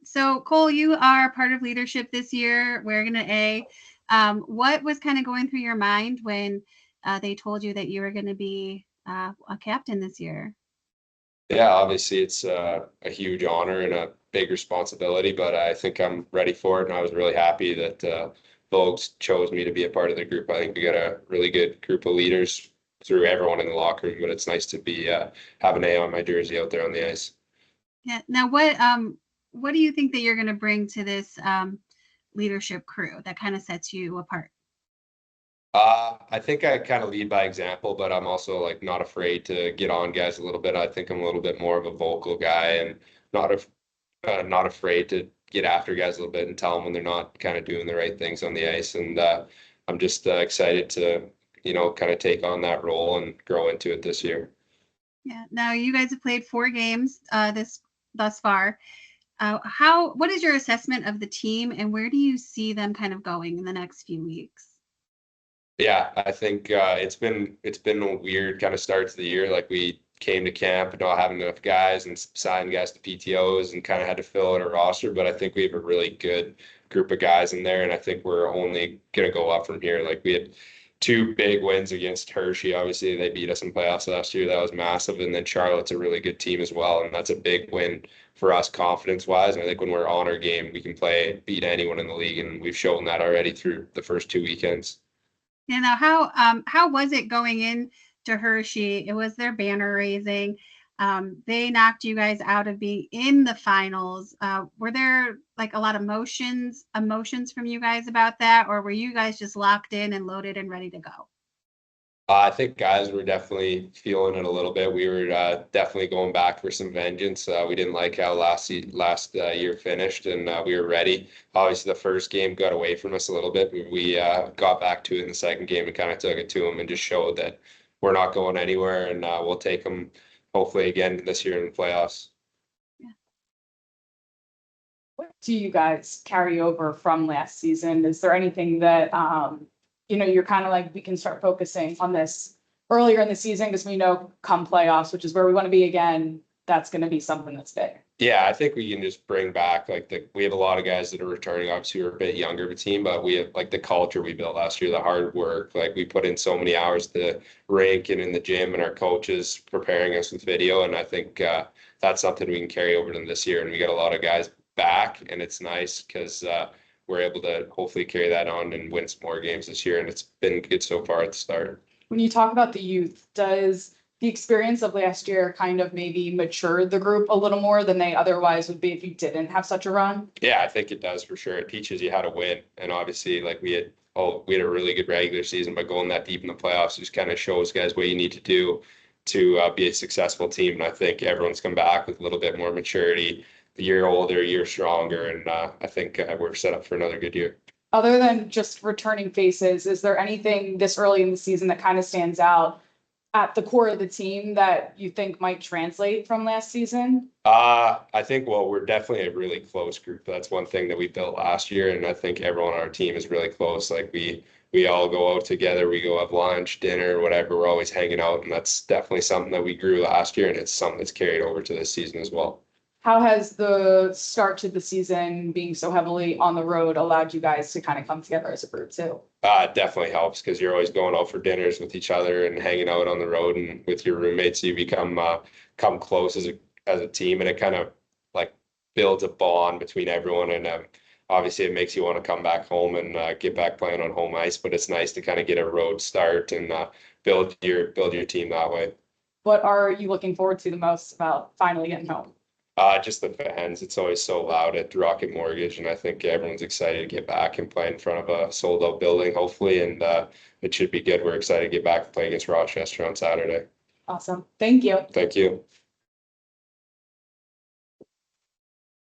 So Cole, you are part of leadership this year, wearing an A. What was kind of going through your mind when they told you that you were going to be a captain this year? Yeah, obviously it's a huge honor and a big responsibility, but I think I'm ready for it, and I was really happy that folks chose me to be a part of the group. I think we got a really good group of leaders through everyone in the locker room, but it's nice to be have an A on my jersey out there on the ice. Yeah. Now, what do you think that you're going to bring to this leadership crew that kind of sets you apart? I think I kind of lead by example, but I'm also like not afraid to get on guys a little bit. I think I'm a little bit more of a vocal guy and not af not afraid to get after guys a little bit and tell them when they're not kind of doing the right things on the ice. And I'm just excited to, kind of take on that role and grow into it this year. Yeah. Now, you guys have played 4 games this thus far. What is your assessment of the team, and where do you see them kind of going in the next few weeks? Yeah, I think it's been a weird kind of start to the year. Like we came to camp and not having enough guys and signed guys to PTOs and kind of had to fill out a roster. But I think we have a really good group of guys in there, and I think we're only gonna go up from here. Like we had 2 big wins against Hershey. Obviously, they beat us in playoffs last year. That was massive. And then Charlotte's a really good team as well, and that's a big win for us confidence wise. And I think when we're on our game, we can beat anyone in the league, and we've shown that already through the first 2 weekends. You know, how was it going in to Hershey? It was their banner raising. They knocked you guys out of being in the finals. Were there like a lot of emotions from you guys about that, or were you guys just locked in and loaded and ready to go? I think guys were definitely feeling it a little bit. We were definitely going back for some vengeance. We didn't like how last year finished, and we were ready. Obviously, the first game got away from us a little bit. We got back to it in the second game and kind of took it to them and just showed that we're not going anywhere, and we'll take them hopefully again this year in the playoffs. Yeah. What do you guys carry over from last season? Is there anything that you're kind of like we can start focusing on this earlier in the season because we know come playoffs, which is where we want to be again, that's going to be something that's big. Yeah, I think we can just bring back we have a lot of guys that are returning. Obviously, we're a bit younger of a team, but we have like the culture we built last year, the hard work. Like we put in so many hours to the rink and in the gym, and our coaches preparing us with video. And I think that's something we can carry over to this year. And we got a lot of guys back, and it's nice because we're able to hopefully carry that on and win some more games this year. And it's been good so far at the start. When you talk about the youth, does the experience of last year kind of maybe mature the group a little more than they otherwise would be if you didn't have such a run? Yeah, I think it does for sure. It teaches you how to win. And obviously, like we had a really good regular season, but going that deep in the playoffs just kind of shows guys what you need to do to be a successful team. And I think everyone's come back with a little bit more maturity, a year older, a year stronger. And I think we're set up for another good year. Other than just returning faces, is there anything this early in the season that kind of stands out at the core of the team that you think might translate from last season? I think, well, we're definitely a really close group. That's one thing that we built last year, and I think everyone on our team is really close. Like we all go out together, we go have lunch, dinner, whatever. We're always hanging out, and that's definitely something that we grew last year, and it's something that's carried over to this season as well. How has the start to the season being so heavily on the road allowed you guys to kind of come together as a group too? It definitely helps because you're always going out for dinners with each other and hanging out on the road and with your roommates. You come close as a team, and it kind of like builds a bond between everyone. And obviously, it makes you want to come back home and get back playing on home ice. But it's nice to kind of get a road start and build your team that way. What are you looking forward to the most about finally getting home? Just the fans. It's always so loud at Rocket Mortgage, and I think everyone's excited to get back and play in front of a sold-out building, hopefully, and it should be good. We're excited to get back and play against Rochester on Saturday. Awesome. Thank you. Thank you.